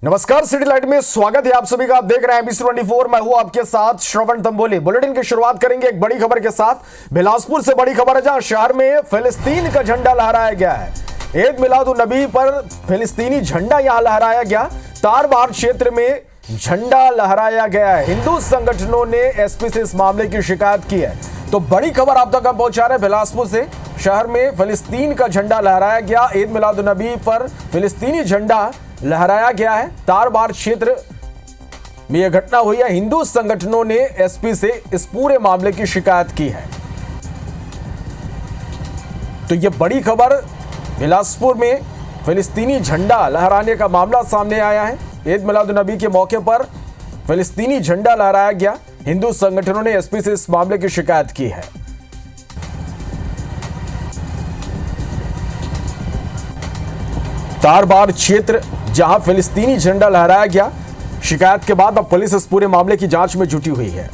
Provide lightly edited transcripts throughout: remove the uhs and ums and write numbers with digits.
नमस्कार, city light में स्वागत है आप सभी का। आप देख रहे हैं एबीसी 24। मैं हूं आपके साथ श्रवण तंबोली। बुलेटिन की शुरुआत करेंगे एक बड़ी खबर के साथ। बिलासपुर से बड़ी खबर है, जहां शहर में फिलिस्तीन का झंडा लहराया गया है। ईद मिलाद नबी पर फिलिस्तीनी झंडा यहां लहराया गया। तारबार क्षेत्र में झंडा लहराया गया है। हिंदू संगठनों ने एसपी से इस मामले की शिकायत की है। तो बड़ी खबर आप तक हम पहुंचा रहे हैं बिलासपुर से। शहर में फिलिस्तीन का झंडा लहराया गया। ईद मिलाद नबी पर फिलिस्तीनी झंडा लहराया गया है। तारबार क्षेत्र में यह घटना हुई है। हिंदू संगठनों ने एसपी से इस पूरे मामले की शिकायत की है। तो यह बड़ी खबर, बिलासपुर में फिलिस्तीनी झंडा लहराने का मामला सामने आया है। ईद मिलाद नबी के मौके पर फिलिस्तीनी झंडा लहराया गया। हिंदू संगठनों ने एसपी से इस मामले की शिकायत की है। तारबार क्षेत्र जहां फिलिस्तीनी झंडा लहराया गया, शिकायत के बाद अब पुलिस इस पूरे मामले की जांच में जुटी हुई है।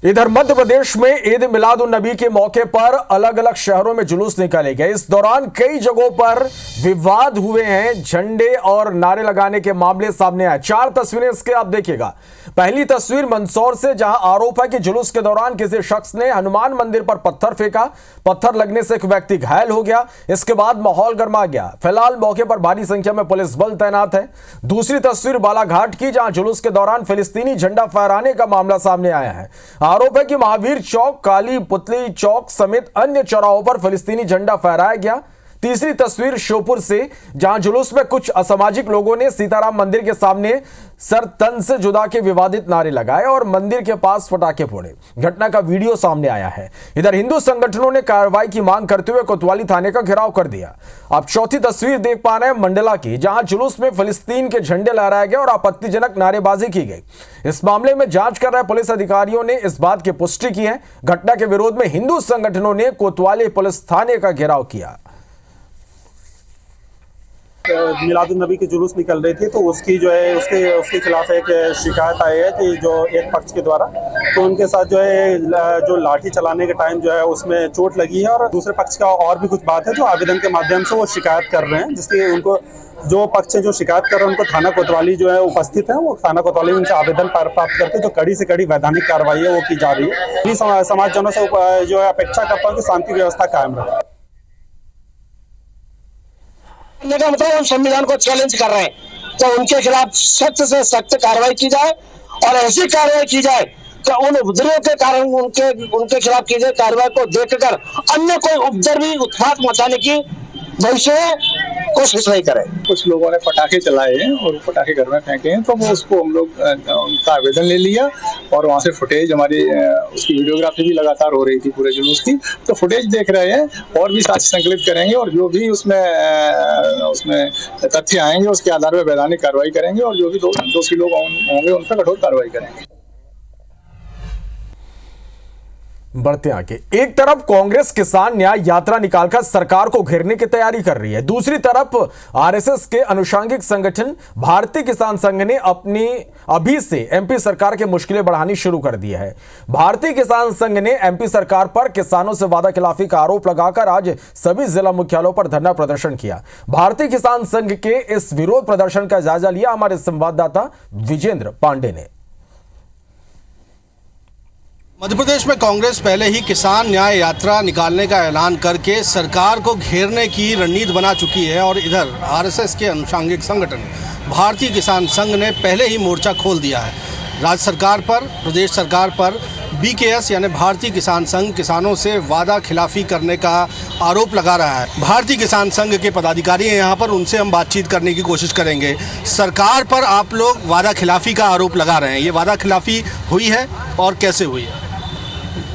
इधर मध्य प्रदेश में ईद मिलाद उन नबी के मौके पर अलग अलग शहरों में जुलूस निकाले गए। इस दौरान कई जगहों पर विवाद हुए हैं। झंडे और नारे लगाने के मामले सामने आए। 4 तस्वीरें इसके आप देखिएगा। पहली तस्वीर मंदसौर से, जहां आरोप है कि जुलूस के दौरान किसी शख्स ने हनुमान मंदिर पर पत्थर फेंका। पत्थर लगने से एक व्यक्ति घायल हो गया। इसके बाद माहौल गर्मा गया। फिलहाल मौके पर भारी संख्या में पुलिस बल तैनात है। दूसरी तस्वीर बालाघाट की, जहां जुलूस के दौरान फिलिस्तीनी झंडा फहराने का मामला सामने आया है। आरोप है कि महावीर चौक, काली पुतली चौक समेत अन्य चौराहों पर फिलिस्तीनी झंडा फहराया गया। तीसरी तस्वीर श्योपुर से, जहां जुलूस में कुछ असामाजिक लोगों ने सीताराम मंदिर के सामने सर तन से जुदा के विवादित नारे लगाए और मंदिर के पास पटाखे फोड़े। घटना का वीडियो सामने आया है। इधर हिंदू संगठनों ने कार्रवाई की मांग करते हुए कोतवाली थाने का घेराव कर दिया। आप चौथी तस्वीर देख पा रहे हैं मंडला की, जहां जुलूस में फिलिस्तीन के झंडे लहराए गए और आपत्तिजनक नारेबाजी की गई। इस मामले में जांच कर रहे पुलिस अधिकारियों ने इस बात की पुष्टि की है। घटना के विरोध में हिंदू संगठनों ने कोतवाली पुलिस थाने का घेराव किया। मिलादुन नबी के जुलूस निकल रही थी, तो उसकी जो है उसके खिलाफ एक शिकायत आई है कि जो एक पक्ष के द्वारा, तो उनके साथ जो है जो लाठी चलाने के टाइम जो है उसमें चोट लगी है। और दूसरे पक्ष का और भी कुछ बात है जो आवेदन के माध्यम से वो शिकायत कर रहे हैं, जिसके उनको जो पक्ष जो शिकायत कर रहे हैं उनको थाना कोतवाली जो है उपस्थित है। वो थाना कोतवाली में उनसे आवेदन प्राप्त करके जो कड़ी से कड़ी वैधानिक कार्रवाई है वो की जा रही है। समाजजनों से जो है अपेक्षा करता हूँ कि शांति व्यवस्था कायम रहे। मतलब हम संविधान को चैलेंज कर रहे हैं, तो उनके खिलाफ सख्त से सख्त कार्रवाई की जाए और ऐसी कार्रवाई की जाए कि उन उपद्रव के कारण उनके खिलाफ की गई कार्रवाई को देखकर अन्य कोई उपद्रव भी उत्पात मचाने की भविष्य में कोशिश नहीं करे। कुछ लोगों ने पटाखे चलाए हैं और पटाखे घर में फेंके हैं, तो वो उसको हम लोग उनका आवेदन ले लिया और वहाँ से फुटेज हमारी उसकी वीडियोग्राफी भी लगातार हो रही थी पूरे जुलूस की, तो फुटेज देख रहे हैं और भी साक्ष्य संकलित करेंगे और जो भी उसमें तथ्य आएंगे उसके आधार पर वैधानिक कार्रवाई करेंगे और जो भी दोषी लोग होंगे उन पर कठोर कार्रवाई करेंगे। बढ़ते आगे, एक तरफ कांग्रेस किसान न्याय यात्रा निकालकर सरकार को घेरने की तैयारी कर रही है। दूसरी तरफ आरएसएस के अनुषंगिक संगठन भारतीय किसान संघ ने अभी से एमपी सरकार की मुश्किलें बढ़ानी शुरू कर दी है। भारतीय किसान संघ ने एमपी सरकार पर किसानों से वादा खिलाफी का आरोप लगाकर आज सभी जिला मुख्यालयों पर धरना प्रदर्शन किया। भारतीय किसान संघ के इस विरोध प्रदर्शन का जायजा लिया हमारे संवाददाता विजेंद्र पांडे ने। मध्य प्रदेश में कांग्रेस पहले ही किसान न्याय यात्रा निकालने का ऐलान करके सरकार को घेरने की रणनीति बना चुकी है और इधर आरएसएस के अनुषंगिक संगठन भारतीय किसान संघ ने पहले ही मोर्चा खोल दिया है। राज्य सरकार पर, प्रदेश सरकार पर बीकेएस यानी भारतीय किसान संघ किसानों से वादा खिलाफी करने का आरोप लगा रहा है। भारतीय किसान संघ के पदाधिकारी हैं यहाँ पर, उनसे हम बातचीत करने की कोशिश करेंगे। सरकार पर आप लोग वादा खिलाफी का आरोप लगा रहे हैं, ये वादा खिलाफी हुई है और कैसे हुई है?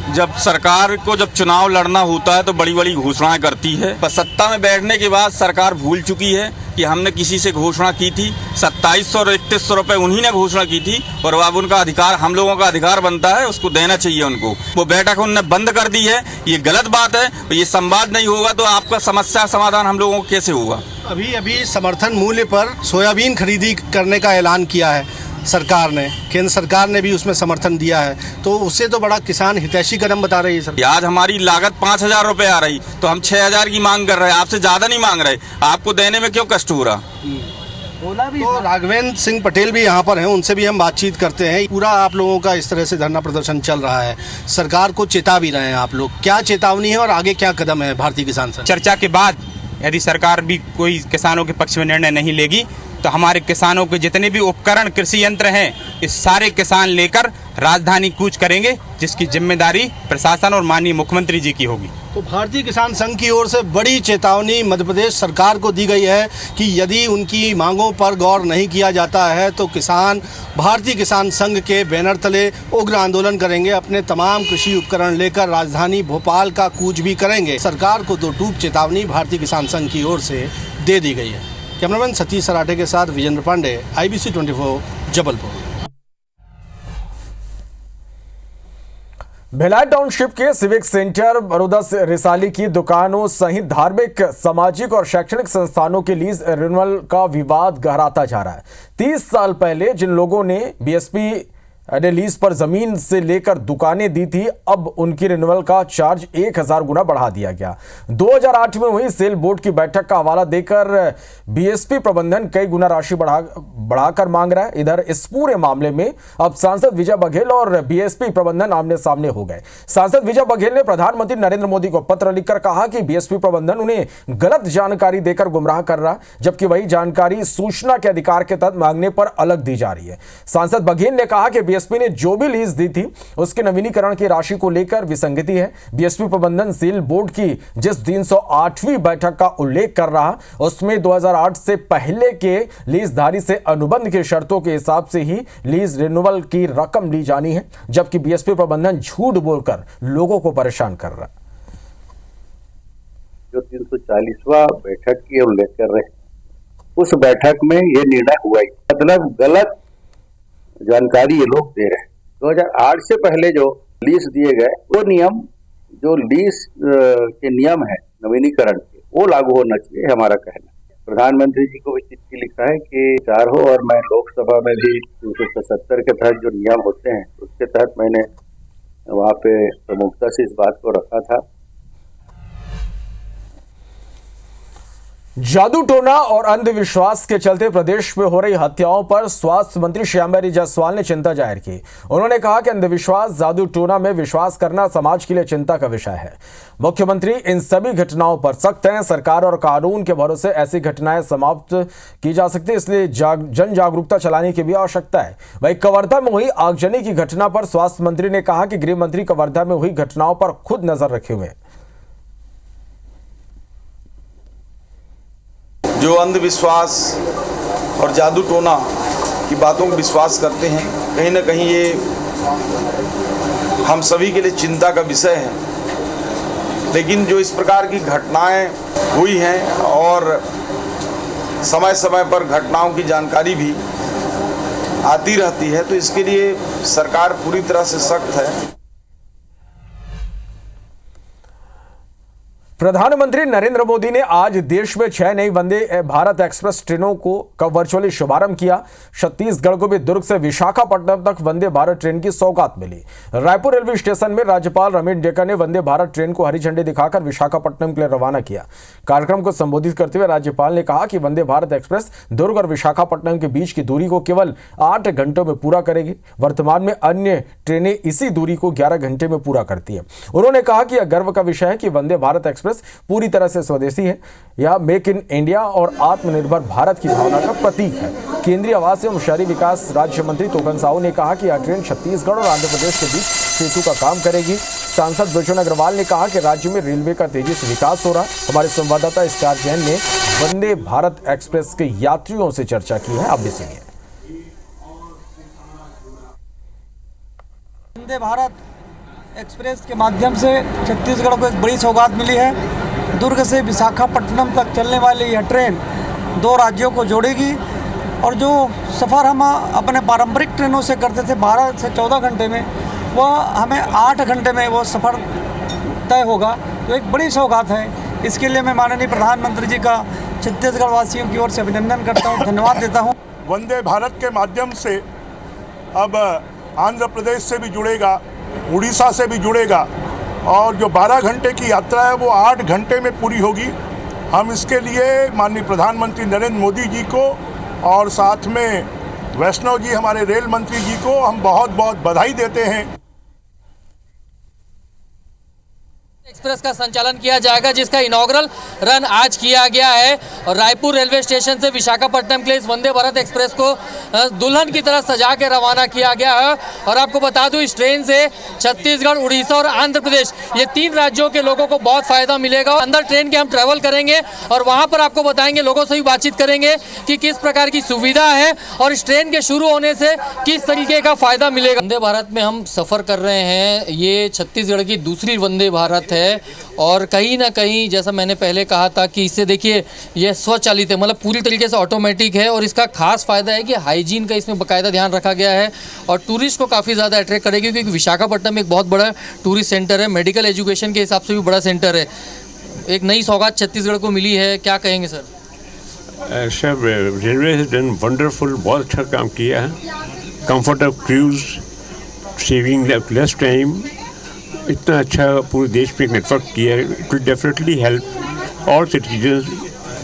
जब सरकार को जब चुनाव लड़ना होता है तो बड़ी बड़ी घोषणाएं करती है, पर सत्ता में बैठने के बाद सरकार भूल चुकी है कि हमने किसी से घोषणा की थी। 2700 और 3100 रुपए उन्हीं ने घोषणा की थी और अब उनका अधिकार, हम लोगों का अधिकार बनता है, उसको देना चाहिए उनको। वो बैठक उन्होंने बंद कर दी है, ये गलत बात है। ये संवाद नहीं होगा तो आपका समस्या समाधान हम लोगों को कैसे होगा? अभी समर्थन मूल्य पर सोयाबीन खरीदी करने का ऐलान किया है, सरकार ने, केंद्र सरकार ने भी उसमें समर्थन दिया है, तो उससे तो बड़ा किसान हितैषी कदम बता रही है सर। आज हमारी लागत 5,000 रुपये आ रही तो हम 6,000 की मांग कर रहे हैं, आपसे ज़्यादा नहीं मांग रहे, आपको देने में क्यों कष्ट हो रहा। तो राघवेंद्र सिंह पटेल भी यहाँ पर हैं, उनसे भी हम बातचीत करते हैं। पूरा आप लोगों का इस तरह से धरना प्रदर्शन चल रहा है, सरकार को चेता भी रहे हैं आप लोग, क्या चेतावनी है और आगे क्या कदम है भारतीय किसान संघ? चर्चा के बाद यदि सरकार भी कोई किसानों के पक्ष में निर्णय नहीं लेगी तो हमारे किसानों के जितने भी उपकरण कृषि यंत्र हैं, इस सारे किसान लेकर राजधानी कूच करेंगे, जिसकी जिम्मेदारी प्रशासन और माननीय मुख्यमंत्री जी की होगी। तो भारतीय किसान संघ की ओर से बड़ी चेतावनी मध्य प्रदेश सरकार को दी गई है कि यदि उनकी मांगों पर गौर नहीं किया जाता है तो किसान भारतीय किसान संघ के बैनर तले उग्र आंदोलन करेंगे, अपने तमाम कृषि उपकरण लेकर राजधानी भोपाल का कूच भी करेंगे। सरकार को दो टूक चेतावनी भारतीय किसान संघ की ओर से दे दी गई है। कैमरामैन सतीश सराठे के साथ विजेंद्र पांडे, IBC 24 जबलपुर। भिलाई टाउनशिप के सिविक सेंटर, बड़ौदा रिसाली की दुकानों सहित धार्मिक, सामाजिक और शैक्षणिक संस्थानों के लीज रिन्यूअल का विवाद गहराता जा रहा है। 30 साल पहले जिन लोगों ने बीएसपी ने लीज पर जमीन से लेकर दुकानें दी थी, अब उनकी रिन्यूअल का चार्ज 1000 गुना बढ़ा दिया गया। 2008 में हुई सेल बोर्ड की बैठक का हवाला देकर बीएसपी प्रबंधन कई गुना राशि बढ़ाकर मांग रहा है। इधर इस पूरे मामले में अब सांसद विजय बघेल और बीएसपी प्रबंधन आमने सामने हो गए। सांसद विजय बघेल ने प्रधानमंत्री नरेंद्र मोदी को पत्र लिखकर कहा कि बीएसपी प्रबंधन उन्हें गलत जानकारी देकर गुमराह कर रहा, जबकि वही जानकारी सूचना के अधिकार के तहत मांगने पर अलग दी जा रही है। सांसद बघेल ने कहा कि बीएसपी ने जो भी लीज दी थी उसके नवीनीकरण की राशि को लेकर विसंगति है। बीएसपी प्रबंधन सेल बोर्ड की जिस 308वीं बैठक का उल्लेख कर रहा, उसमें 2008 से पहले के लीजधारी से अनुबंध की शर्तों के हिसाब से ही लीज रिन्यूअल की रकम ली जानी है, जबकि बीएसपी प्रबंधन झूठ बोलकर लोगों को परेशान कर रहा है। जो 340वां बैठक की उल्लेख कर रहे हैं, उस बैठक में ये निर्णय हुआ ही, मतलब गलत जानकारी ये लोग दे रहे हैं। 2008 से पहले जो लीज दिए गए वो नियम, जो लीज के नियम है नवीनीकरण के, वो लागू होना चाहिए, हमारा कहना। प्रधानमंत्री जी को भी चिट्ठी लिखा है कि विचार हो, और मैं लोकसभा में भी 377 के तहत जो नियम होते हैं उसके तहत मैंने वहाँ पे प्रमुखता से इस बात को रखा था। जादू टोना और अंधविश्वास के चलते प्रदेश में हो रही हत्याओं पर स्वास्थ्य मंत्री श्यामबिहारी जायसवाल ने चिंता जाहिर की। उन्होंने कहा कि अंधविश्वास, जादू टोना में विश्वास करना समाज के लिए चिंता का विषय है। मुख्यमंत्री इन सभी घटनाओं पर सख्त हैं। सरकार और कानून के भरोसे ऐसी घटनाएं समाप्त की जा सकती है, इसलिए जन जागरूकता चलाने की भी आवश्यकता है। वहीं कवर्धा में हुई आगजनी की घटना पर स्वास्थ्य मंत्री ने कहा कि गृह मंत्री कवर्धा में हुई घटनाओं पर खुद नजर रखे हुए हैं। जो अंधविश्वास और जादू टोना की बातों को विश्वास करते हैं, कहीं ना कहीं ये हम सभी के लिए चिंता का विषय है। लेकिन जो इस प्रकार की घटनाएं हुई हैं और समय समय पर घटनाओं की जानकारी भी आती रहती है, तो इसके लिए सरकार पूरी तरह से सख्त है। प्रधानमंत्री नरेंद्र मोदी ने आज देश में 6 नई वंदे भारत एक्सप्रेस ट्रेनों का वर्चुअली शुभारंभ किया। छत्तीसगढ़ को भी दुर्ग से विशाखापट्टनम तक वंदे भारत ट्रेन की सौगात मिली। रायपुर रेलवे स्टेशन में राज्यपाल रमेश डेका ने वंदे भारत ट्रेन को हरी झंडी दिखाकर विशाखापट्टनम के लिए रवाना किया। कार्यक्रम को संबोधित करते हुए राज्यपाल ने कहा कि वंदे भारत एक्सप्रेस दुर्ग और विशाखापट्टनम के बीच की दूरी को केवल 8 घंटों में पूरा करेगी। वर्तमान में अन्य ट्रेनें इसी दूरी को 11 घंटे में पूरा करती है। उन्होंने कहा कि यह गर्व का विषय है कि वंदे भारत एक्सप्रेस पूरी तरह से स्वदेशी है। यह मेक इन इंडिया और आत्मनिर्भर भारत की भावना का प्रतीक है। केंद्रीय आवास एवं शहरी विकास राज्य मंत्री तोकन साहू ने कहा कि यह ट्रेन छत्तीसगढ़ और आंध्र प्रदेश के बीच सेतु का काम करेगी। सांसद बृजमोहन अग्रवाल ने कहा कि राज्य में रेलवे का तेजी से विकास हो रहा। हमारे संवाददाता स्टार जैन ने वंदे भारत एक्सप्रेस के यात्रियों से चर्चा की है, आप भी सुनिए। वंदे भारत एक्सप्रेस के माध्यम से छत्तीसगढ़ को एक बड़ी सौगात मिली है। दुर्ग से विशाखापट्टनम तक चलने वाली यह ट्रेन 2 राज्यों को जोड़ेगी और जो सफ़र हम अपने पारंपरिक ट्रेनों से करते थे 12 से 14 घंटे में, वह हमें 8 घंटे में वो सफ़र तय होगा। तो एक बड़ी सौगात है। इसके लिए मैं माननीय प्रधानमंत्री जी का छत्तीसगढ़ वासियों की ओर से अभिनंदन करता हूँ, धन्यवाद देता हूँ। वंदे भारत के माध्यम से अब आंध्र प्रदेश से भी जुड़ेगा, उड़ीसा से भी जुड़ेगा और जो 12 घंटे की यात्रा है वो 8 घंटे में पूरी होगी। हम इसके लिए माननीय प्रधानमंत्री नरेंद्र मोदी जी को और साथ में वैष्णव जी हमारे रेल मंत्री जी को हम बहुत बहुत बधाई देते हैं। एक्सप्रेस का संचालन किया जाएगा, जिसका इनॉग्रल रन आज किया गया है और रायपुर रेलवे स्टेशन से विशाखापट्टनम के लिए इस वंदे भारत एक्सप्रेस को दुल्हन की तरह सजा के रवाना किया गया है। और आपको बता दूं, इस ट्रेन से छत्तीसगढ़, उड़ीसा और आंध्र प्रदेश, ये 3 राज्यों के लोगों को बहुत फायदा मिलेगा। अंदर ट्रेन के हम ट्रैवल करेंगे और वहां पर आपको बताएंगे, लोगों से भी बातचीत करेंगे कि किस प्रकार की सुविधा है और इस ट्रेन के शुरू होने से किस तरीके का फायदा मिलेगा। वंदे भारत में हम सफर कर रहे हैं, ये छत्तीसगढ़ की दूसरी वंदे भारत है और कहीं ना कहीं जैसा मैंने पहले कहा था कि इससे देखिए ये स्वचालित है, मतलब पूरी तरीके से ऑटोमेटिक है और इसका खास फायदा है कि हाइजीन का इसमें बाकायदा ध्यान रखा गया है और टूरिस्ट को काफ़ी ज़्यादा अट्रैक्ट करेगी, क्योंकि विशाखापट्टनम एक बहुत बड़ा टूरिस्ट सेंटर है, मेडिकल एजुकेशन के हिसाब से भी बड़ा सेंटर है। एक नई सौगात छत्तीसगढ़ को मिली है, क्या कहेंगे sir? Sir, railway has done wonderful, बहुत अच्छा काम किया है। Comfort of cruise, saving less time, इतना अच्छा पूरे देश में एक नेटवर्क किया है। It will definitely help all citizens,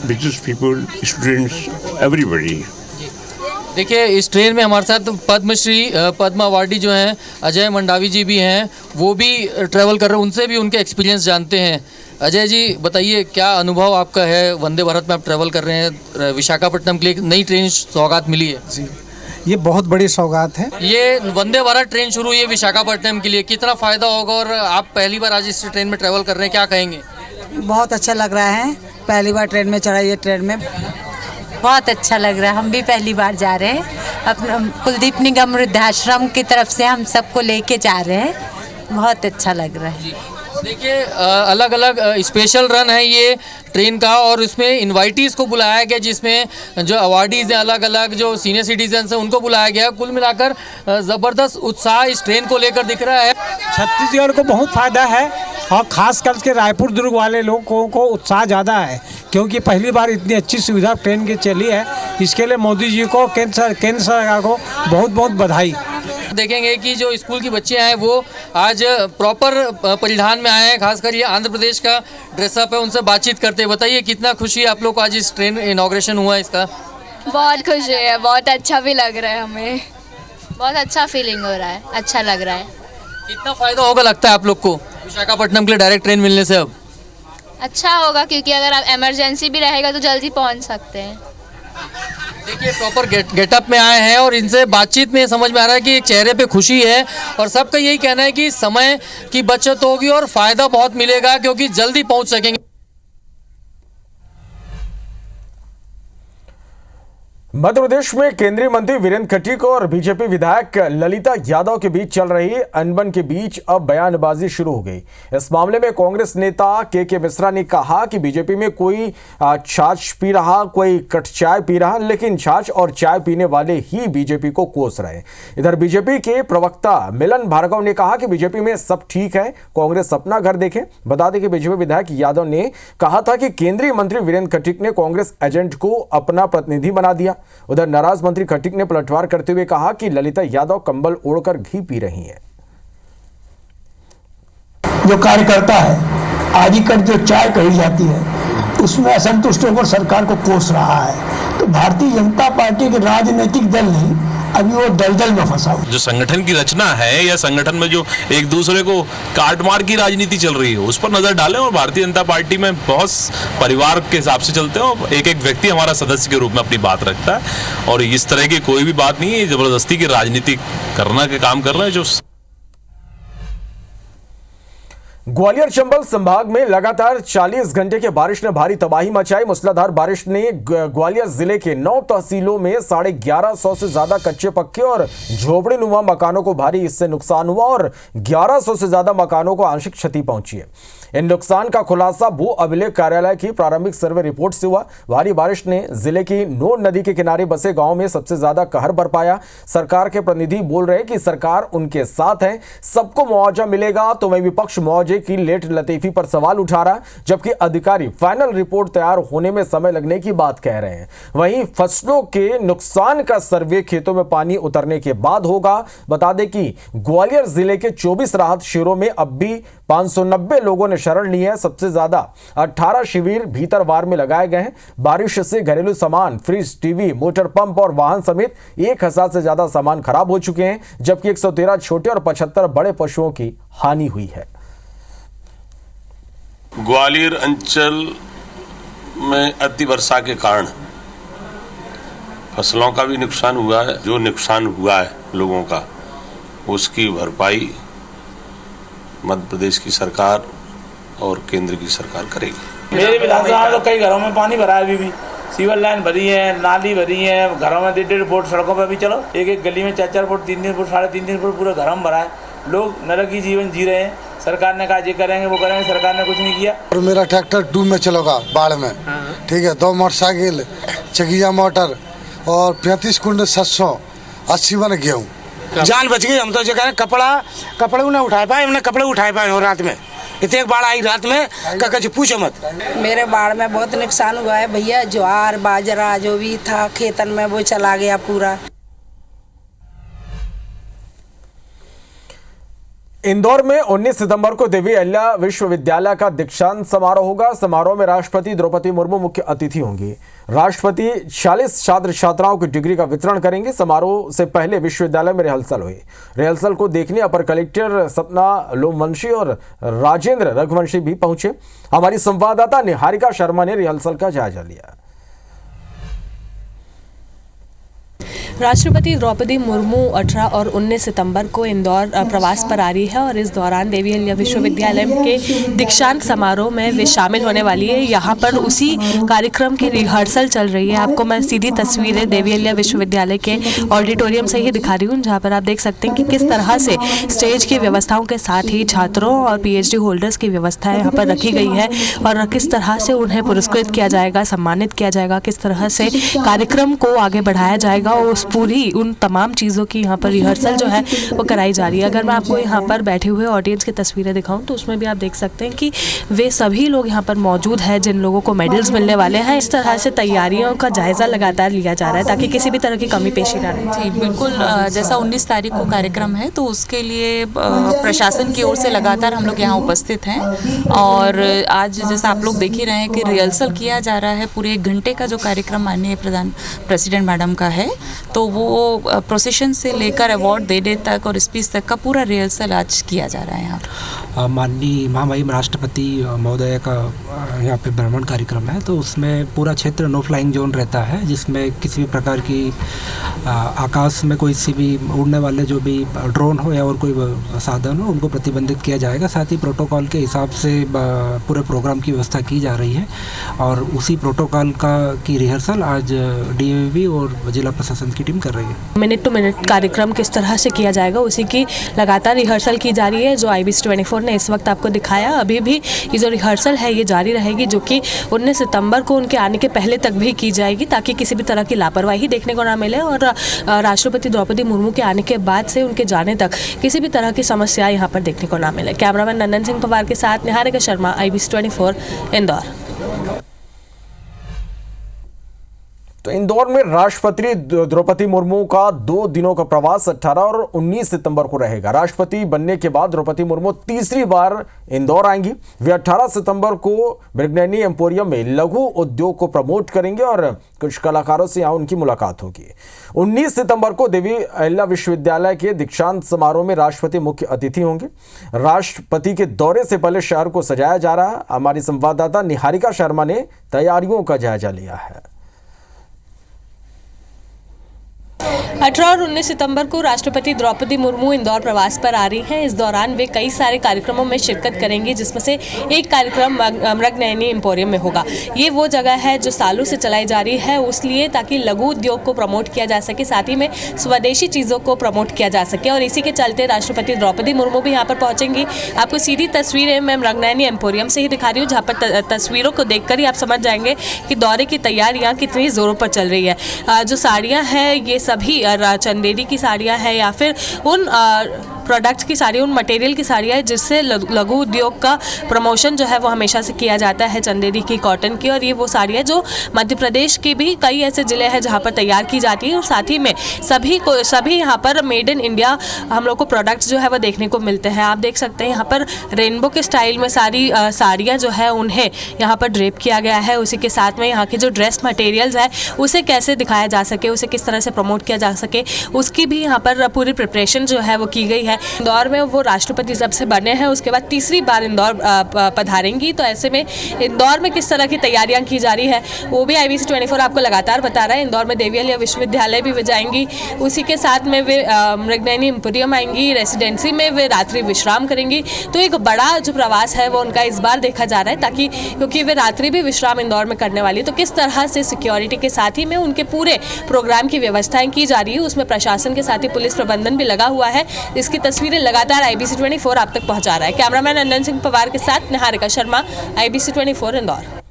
business people, students, everybody. देखिए, इस ट्रेन में हमारे साथ पद्मश्री, पद्म अवार्डी जो हैं अजय मंडावी जी भी हैं, वो भी ट्रैवल कर रहे हैं, उनसे भी उनके एक्सपीरियंस जानते हैं। अजय जी बताइए, क्या अनुभव आपका है? वंदे भारत में आप ट्रैवल कर रहे हैं, विशाखापट्टनम के लिए नई ट्रेन सौगात मिली है। जी, ये बहुत बड़ी सौगात है। ये वंदे भारत ट्रेन शुरू हुई है विशाखापट्टनम के लिए, कितना फ़ायदा होगा? और आप पहली बार आज इस ट्रेन में ट्रैवल कर रहे हैं, क्या कहेंगे? बहुत अच्छा लग रहा है, पहली बार ट्रेन में चढ़ा, ये ट्रेन में बहुत अच्छा लग रहा है। हम भी पहली बार जा रहे हैं, अपना कुलदीप निगम वृद्धाश्रम की तरफ से हम सबको लेके जा रहे हैं, बहुत अच्छा लग रहा है। देखिए, अलग अलग स्पेशल रन है ये ट्रेन का और इसमें इनवाइटीज़ को बुलाया गया, जिसमें जो अवार्डीज़ हैं, अलग अलग जो सीनियर सिटीजन्स हैं, उनको बुलाया गया। कुल मिलाकर ज़बरदस्त उत्साह इस ट्रेन को लेकर दिख रहा है। छत्तीसगढ़ को बहुत फ़ायदा है और ख़ास करके रायपुर दुर्ग वाले लोगों को उत्साह ज़्यादा है, क्योंकि पहली बार इतनी अच्छी सुविधा ट्रेन की चली है। इसके लिए मोदी जी को, केंद्र सरकार को बहुत बहुत बधाई। देखेंगे कि जो स्कूल की बच्चे हैं वो आज प्रॉपर परिधान में आए हैं, खासकर ये आंध्र प्रदेश का ड्रेसअप है, उनसे बातचीत करते हैं। बताइए, कितना खुशी है आप लोग को आज इस ट्रेन इनॉग्रेशन हुआ इसका? बहुत खुशी है, बहुत अच्छा भी लग रहा है, हमें बहुत अच्छा फीलिंग हो रहा है, अच्छा लग रहा है। कितना फ़ायदा होगा लगता है आप लोग को विशाखापट्टनम के लिए डायरेक्ट ट्रेन मिलने से? अब अच्छा होगा, क्योंकि अगर आप इमरजेंसी भी रहेगा तो जल्दी पहुंच सकते हैं। देखिए, प्रॉपर गेटअप में आए हैं और इनसे बातचीत में समझ में आ रहा है कि एक चेहरे पे खुशी है और सबका यही कहना है कि समय की बचत होगी और फ़ायदा बहुत मिलेगा, क्योंकि जल्दी पहुंच सकेंगे। मध्य प्रदेश में केंद्रीय मंत्री वीरेंद्र खटीक और बीजेपी विधायक ललिता यादव के बीच चल रही अनबन के बीच अब बयानबाजी शुरू हो गई। इस मामले में कांग्रेस नेता के मिश्रा ने कहा कि बीजेपी में कोई छाछ पी रहा, कोई कट चाय पी रहा, लेकिन छाछ और चाय पीने वाले ही बीजेपी को कोस रहे। इधर बीजेपी के प्रवक्ता मिलन भार्गव ने कहा कि बीजेपी में सब ठीक है, कांग्रेस अपना घर देखे। बता दें कि बीजेपी विधायक यादव ने कहा था कि केंद्रीय मंत्री वीरेंद्र खटीक ने कांग्रेस एजेंट को अपना प्रतिनिधि बना दिया। उधर नाराज मंत्री खटीक ने पलटवार करते हुए कहा कि ललिता यादव कंबल ओढ़कर घी पी रही हैं। जो कार्यकर्ता है, आदिकट जो चाय कही जाती है, उसमें असंतुष्ट होकर सरकार को कोस रहा है। तो भारतीय जनता पार्टी के राजनीतिक दल नहीं, अभी वो दलदल में फंसा हुआ। जो संगठन की रचना है या संगठन में जो एक दूसरे को काट मार की राजनीति चल रही है, उस पर नजर डालें। और भारतीय जनता पार्टी में बहुत परिवार के हिसाब से चलते हैं और एक एक व्यक्ति हमारा सदस्य के रूप में अपनी बात रखता है और इस तरह की कोई भी बात नहीं है। जबरदस्ती की राजनीति करना के काम कर रहे हैं जो। ग्वालियर चंबल संभाग में लगातार 40 घंटे की बारिश ने भारी तबाही मचाई। मूसलाधार बारिश ने ग्वालियर जिले के 9 तहसीलों में 1150 से ज्यादा कच्चे पक्के और झोपड़ी नुमा मकानों को भारी इससे नुकसान हुआ और 1100 से ज्यादा मकानों को आंशिक क्षति पहुंची है। इन नुकसान का खुलासा भू अभिलेख कार्यालय की प्रारंभिक सर्वे रिपोर्ट से हुआ। भारी बारिश ने जिले की नोन नदी के किनारे बसे गांव में सबसे ज्यादा कहर बरपाया। सरकार के प्रतिनिधि बोल रहे कि सरकार उनके साथ है, सबको मुआवजा मिलेगा, तो वहीं विपक्ष मुआवजे मुआवजे की लेट लतीफी पर सवाल उठा रहा है, जबकि अधिकारी फाइनल रिपोर्ट तैयार होने में समय लगने की बात कह रहे हैं। वहीं फसलों के नुकसान का सर्वे खेतों में पानी उतरने के बाद होगा। बता दें कि ग्वालियर जिले के 24 राहत शिविरों में अब भी 590 लोगों ने शरण ली है। सबसे ज्यादा 18 शिविर भीतरवार में लगाए गए हैं। बारिश से घरेलू सामान, फ्रिज, टीवी, मोटर पंप और वाहन समेत 1000 से ज्यादा सामान खराब हो चुके हैं, जबकि 113 छोटे और 75 बड़े पशुओं की हानि हुई है। ग्वालियर अंचल में अति वर्षा के कारण फसलों का भी नुकसान हुआ है। जो नुकसान हुआ है लोगों का, उसकी भरपाई मध्य प्रदेश की सरकार और केंद्र की सरकार करेगी। मेरे विधानसभा में तो कई घरों में पानी भरा है, अभी भी सीवर लाइन भरी है, नाली भरी है, घरों में 1.5 फुट, सड़कों पर भी चलो एक फुट, 4 फुट, 3 फुट, 3.5 फुट पूरे घर में भरा है। लोग नरकी जीवन जी रहे हैं। सरकार ने कहा ये करेंगे वो करेंगे, सरकार ने कुछ नहीं किया। और मेरा ट्रैक्टर डूब में चलेगा बाढ़ में, ठीक है। 2 मोटरसाइकिल, चकिया मोटर और 35 कुंटल 780 मन गेहूँ। जान बच गई। हम तो जो कह कपड़े उन्हें उठा पाए, हमने कपड़े उठाए पाए हो रात में। इतने बाढ़ आई रात में, कुछ पूछो मत। मेरे बाढ़ में बहुत नुकसान हुआ है भैया। ज्वार बाजरा जो भी था खेतन में वो चला गया पूरा। इंदौर में 19 सितंबर को देवी अहिल्या विश्वविद्यालय का दीक्षांत समारोह होगा। समारोह में राष्ट्रपति द्रौपदी मुर्मू मुख्य अतिथि होंगी। राष्ट्रपति 40 छात्र छात्राओं की डिग्री का वितरण करेंगे। समारोह से पहले विश्वविद्यालय में रिहर्सल हुई। रिहर्सल को देखने अपर कलेक्टर सपना लोमवंशी और राजेंद्र रघुवंशी भी पहुंचे। हमारी संवाददाता निहारिका शर्मा ने रिहर्सल का जायजा लिया। राष्ट्रपति द्रौपदी मुर्मू 18 और 19 सितंबर को इंदौर प्रवास पर आ रही है और इस दौरान देवी अहिल्या विश्वविद्यालय के दीक्षांत समारोह में वे शामिल होने वाली है। यहाँ पर उसी कार्यक्रम की रिहर्सल चल रही है। आपको मैं सीधी तस्वीरें देवी अहिल्या विश्वविद्यालय के ऑडिटोरियम से ही दिखा रही हूँ, जहाँ पर आप देख सकते हैं कि किस तरह से स्टेज की व्यवस्थाओं के साथ ही छात्रों और PhD होल्डर्स की व्यवस्था यहाँ पर रखी गई है और किस तरह से उन्हें पुरस्कृत किया जाएगा, सम्मानित किया जाएगा, किस तरह से कार्यक्रम को आगे बढ़ाया जाएगा, उस पूरी उन तमाम चीज़ों की यहाँ पर रिहर्सल जो है वो कराई जा रही है। अगर मैं आपको यहाँ पर बैठे हुए ऑडियंस की तस्वीरें दिखाऊं तो उसमें भी आप देख सकते हैं कि वे सभी लोग यहाँ पर मौजूद हैं जिन लोगों को मेडल्स मिलने वाले हैं। इस तरह से तैयारियों का जायज़ा लगातार लिया जा रहा है ताकि किसी भी तरह की कमी पेशी ना रहे। जी बिल्कुल, जैसा 19 तारीख को कार्यक्रम है तो उसके लिए प्रशासन की ओर से लगातार हम लोग यहाँ उपस्थित हैं और आज जैसा आप लोग देख ही रहे हैं कि रिहर्सल किया जा रहा है। पूरे 1 घंटे का जो कार्यक्रम माननीय प्रेसिडेंट मैडम का है तो वो प्रोसेशन से लेकर अवार्ड देने तक और स्पीच तक का पूरा रिहर्सल आज किया जा रहा है यहाँ। माननीय महामहिम राष्ट्रपति महोदय का यहाँ पे भ्रमण कार्यक्रम है तो उसमें पूरा क्षेत्र नो फ्लाइंग जोन रहता है, जिसमें किसी भी प्रकार की आकाश में कोई सी भी उड़ने वाले जो भी ड्रोन हो या और कोई साधन हो उनको प्रतिबंधित किया जाएगा। साथ ही प्रोटोकॉल के हिसाब से पूरे प्रोग्राम की व्यवस्था की जा रही है और उसी प्रोटोकॉल की रिहर्सल आज DAV और जिला प्रशासन की टीम कर रही है। मिनट टू मिनट कार्यक्रम किस तरह से किया जाएगा उसी की लगातार रिहर्सल की जा रही है। जो IBC 24 ने इस वक्त आपको दिखाया, अभी भी ये जो रिहर्सल है ये जारी रहेगी, जो कि 19 सितंबर को उनके आने के पहले तक भी की जाएगी ताकि किसी भी तरह की लापरवाही देखने को ना मिले और राष्ट्रपति द्रौपदी मुर्मू के आने के बाद से उनके जाने तक किसी भी तरह की समस्या यहाँ पर देखने को ना मिले। कैमरामैन नंदन सिंह पवार के साथ निहारिका शर्मा, IBC 24 इंदौर। तो इंदौर में राष्ट्रपति द्रौपदी मुर्मू का 2 दिनों का प्रवास 18 और 19 सितंबर को रहेगा। राष्ट्रपति बनने के बाद द्रौपदी मुर्मू तीसरी बार इंदौर आएंगी। वे 18 सितंबर को मृगनयनी एम्पोरियम में लघु उद्योग को प्रमोट करेंगे और कुछ कलाकारों से यहां उनकी मुलाकात होगी। 19 सितंबर को देवी अहिल्या विश्वविद्यालय के दीक्षांत समारोह में राष्ट्रपति मुख्य अतिथि होंगे। राष्ट्रपति के दौरे से पहले शहर को सजाया जा रहा है। हमारी संवाददाता निहारिका शर्मा ने तैयारियों का जायजा लिया है। 18 और 19 सितंबर को राष्ट्रपति द्रौपदी मुर्मू इंदौर प्रवास पर आ रही हैं। इस दौरान वे कई सारे कार्यक्रमों में शिरकत करेंगी, जिसमें से एक कार्यक्रम मृगनयनी एम्पोरियम में होगा। ये वो जगह है जो सालों से चलाई जा रही है, उसलिए ताकि लघु उद्योग को प्रमोट किया जा सके, साथ ही में स्वदेशी चीज़ों को प्रमोट किया जा सके और इसी के चलते राष्ट्रपति द्रौपदी मुर्मू भी यहाँ पर पहुँचेंगी। आपको सीधी तस्वीरें मैं मृगनयनी एम्पोरियम से ही दिखा रही हूँ, जहाँ पर तस्वीरों को देखकर ही आप समझ जाएंगे कि दौरे की तैयारियाँ कितनी ज़ोरों पर चल रही है। जो साड़ियाँ हैं ये सभी चंदेरी की साड़ियाँ हैं या फिर उन प्रोडक्ट्स की सारी, उन मटेरियल की साड़ी है जिससे लघु उद्योग का प्रमोशन जो है वो हमेशा से किया जाता है, चंदेरी की, कॉटन की। और ये वो साड़ी है जो मध्य प्रदेश के भी कई ऐसे ज़िले हैं जहाँ पर तैयार की जाती है और साथ ही में सभी यहाँ पर मेड इन इंडिया हम लोग को प्रोडक्ट्स जो है वो देखने को मिलते हैं। आप देख सकते हैं यहाँ पर रेनबो के स्टाइल में सारी साड़ियाँ जो है उन्हें यहाँ पर ड्रेप किया गया है। उसी के साथ में यहाँ के जो ड्रेस मटेरियल्स है उसे कैसे दिखाया जा सके, उसे किस तरह से प्रमोट किया जा सके, उसकी भी यहाँ पर पूरी प्रिपरेशन जो है वो की गई है। इंदौर में वो राष्ट्रपति जब से बने हैं उसके बाद तीसरी बार इंदौर पधारेंगी, तो ऐसे में इंदौर में किस तरह की तैयारियां की जा रही है वो भी IBC 24 आपको लगातार बता रहा है। इंदौर में देवी अहिल्या विश्वविद्यालय भी वे जाएंगी, उसी के साथ में वे मृगनयनी एम्पोरियम आएंगी, रेसिडेंसी में वे रात्रि विश्राम करेंगी। तो एक बड़ा जो प्रवास है वो उनका इस बार देखा जा रहा है, ताकि क्योंकि वे रात्रि भी विश्राम इंदौर में करने वाली है, तो किस तरह से सिक्योरिटी के साथ ही में उनके पूरे प्रोग्राम की व्यवस्थाएं की जा रही है, उसमें प्रशासन के साथ ही पुलिस प्रबंधन भी लगा हुआ है। इसकी तस्वीरें लगातार IBC 24 आप तक पहुंचा रहा है। कैमरामैन नंदन सिंह पवार के साथ निहारिका शर्मा, IBC 24 इंदौर।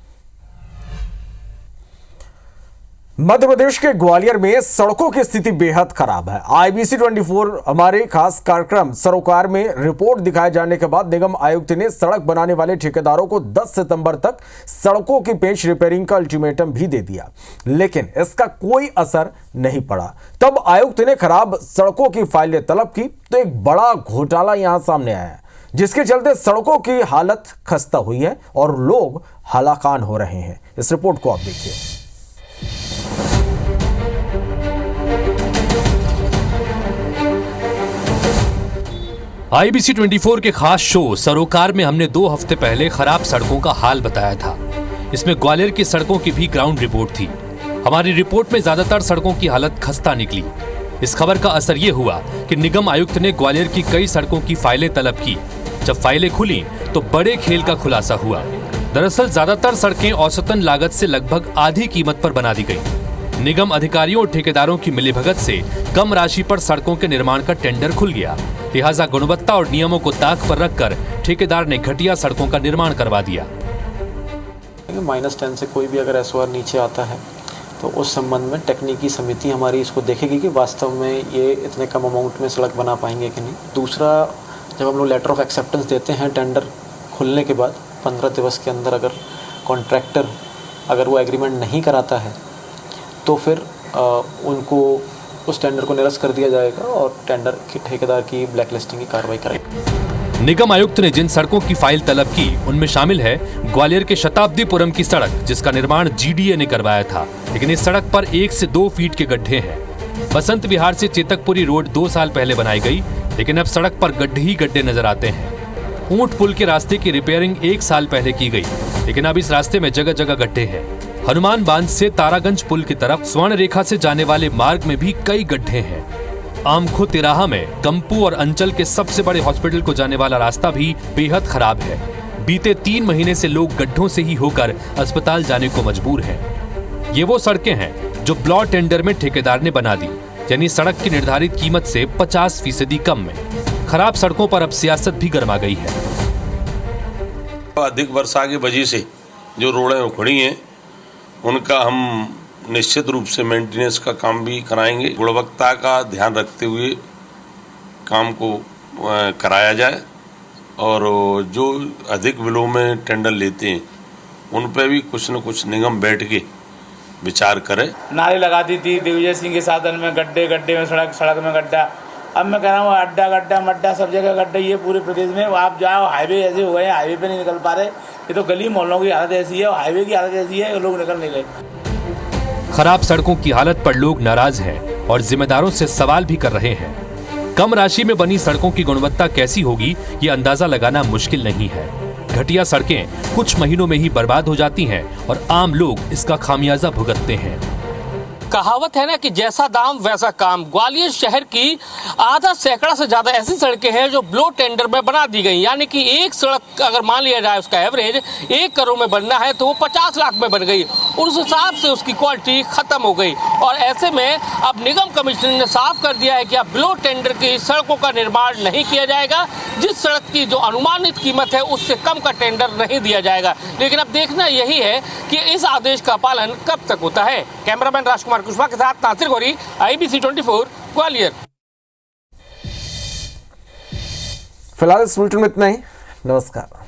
मध्य प्रदेश के ग्वालियर में सड़कों की स्थिति बेहद खराब है। IBC 24 हमारे खास कार्यक्रम सरोकार में रिपोर्ट दिखाए जाने के बाद निगम आयुक्त ने सड़क बनाने वाले ठेकेदारों को 10 सितंबर तक सड़कों की पेच रिपेयरिंग का अल्टीमेटम भी दे दिया, लेकिन इसका कोई असर नहीं पड़ा। तब आयुक्त ने खराब सड़कों की फाइलें तलब की तो एक बड़ा घोटाला यहां सामने आया, जिसके चलते सड़कों की हालत खस्ता हुई है और लोग हलाकान हो रहे हैं। इस रिपोर्ट को आप देखिए। IBC 24 के खास शो सरोकार में हमने 2 हफ्ते पहले खराब सड़कों का हाल बताया था। इसमें ग्वालियर की सड़कों की भी ग्राउंड रिपोर्ट थी। हमारी रिपोर्ट में ज्यादातर सड़कों की हालत खस्ता निकली। इस खबर का असर ये हुआ कि निगम आयुक्त ने ग्वालियर की कई सड़कों की फाइलें तलब की। जब फाइलें खुली तो बड़े खेल का खुलासा हुआ। दरअसल ज्यादातर सड़कें औसतन लागत से लगभग आधी कीमत पर बना दी गई। निगम अधिकारियों और ठेकेदारों की मिलीभगत से कम राशि पर सड़कों के निर्माण का टेंडर खुल गया। लिहाजा गुणवत्ता और नियमों को ताक पर रखकर ठेकेदार ने घटिया सड़कों का निर्माण करवा दिया। -10 से कोई भी अगर SOR नीचे आता है तो उस संबंध में तकनीकी समिति हमारी इसको देखेगी कि वास्तव में ये इतने कम अमाउंट में सड़क बना पाएंगे कि नहीं। दूसरा, जब हम लोग लेटर ऑफ एक्सेप्टेंस देते हैं टेंडर खुलने के बाद 15 दिवस के अंदर अगर कॉन्ट्रैक्टर अगर वो एग्रीमेंट नहीं कराता है तो फिर उनको उस टेंडर को निरस्त कर दिया जाएगा और टेंडर के ठेकेदार की ब्लैकलिस्टिंग की कार्रवाई करेगी। निगम आयुक्त ने जिन सड़कों की फाइल तलब की उनमें शामिल है ग्वालियर के शताब्दीपुरम की सड़क, जिसका निर्माण GDA ने करवाया था, लेकिन इस सड़क पर 1 से 2 फीट के गड्ढे हैं। बसंत विहार से चेतकपुरी रोड 2 साल पहले बनाई गई, लेकिन अब सड़क पर गड्ढे ही गड्ढे नजर आते हैं। ऊंट पुल के रास्ते की रिपेयरिंग 1 साल पहले की गई, लेकिन अब इस रास्ते में जगह जगह गड्ढे हैं। हनुमान बांध से तारागंज पुल की तरफ स्वर्ण रेखा से जाने वाले मार्ग में भी कई गड्ढे हैं। आमखो तिराहा में कंपू और अंचल के सबसे बड़े हॉस्पिटल को जाने वाला रास्ता भी बेहद खराब है। बीते 3 महीने से लोग गड्ढों से ही होकर अस्पताल जाने को मजबूर हैं। ये वो सड़कें हैं जो ब्लॉक टेंडर में ठेकेदार ने बना दी, यानी सड़क की निर्धारित कीमत से 50% कम में। खराब सड़कों पर अब सियासत भी गर्मा गई है। अधिक वर्षा की वजह से जो रोडें उखड़ी हैं उनका हम निश्चित रूप से मेंटेनेंस का काम भी कराएंगे। गुणवत्ता का ध्यान रखते हुए काम को कराया जाए और जो अधिक विलोम में टेंडर लेते हैं उन पर भी कुछ न कुछ निगम बैठ के विचार करे। नारे लगाती थी दिग्विजय सिंह के साधन में गड्ढे गड्ढे में सड़क में गड्ढा। अब मैं कह रहा हूँ अड्डा गड्ढा मड्डा सब जगह गड्ढे। ये पूरे प्रदेश में आप जाओ, हाईवे ऐसे हो गए, हाईवे पे नहीं निकल पा रहे। ये तो गली मोहल्लों की हालत ऐसी है, हाईवे की हालत ऐसी है, लोग निकल नहीं रहे। खराब सड़कों की हालत पर लोग नाराज हैं और जिम्मेदारों से सवाल भी कर रहे हैं। कम राशि में बनी सड़कों की गुणवत्ता कैसी होगी ये अंदाजा लगाना मुश्किल नहीं है। घटिया सड़कें कुछ महीनों में ही बर्बाद हो जाती हैं और आम लोग इसका खामियाजा भुगतते हैं। कहावत है ना कि जैसा दाम वैसा काम। ग्वालियर शहर की आधा सैकड़ा से ज्यादा ऐसी सड़कें हैं जो ब्लो टेंडर में बना दी गई, यानी कि एक सड़क अगर मान लिया जाए उसका एवरेज 1 करोड़ में बनना है तो वो 50 लाख में बन गई और उस हिसाब से उसकी क्वालिटी खत्म हो गई। और ऐसे में अब निगम कमिश्नर ने साफ कर दिया है कि अब ब्लो टेंडर की सड़कों का निर्माण नहीं किया जाएगा। जिस सड़क की जो अनुमानित कीमत है उससे कम का टेंडर नहीं दिया जाएगा। लेकिन अब देखना यही है कि इस आदेश का पालन कब तक होता है। कैमरामैन राजकुमार कुशवाहा के साथ नासिर गौरी, IBC 24 ग्वालियर। फिलहाल इस बुलेटिन में इतना ही। नमस्कार।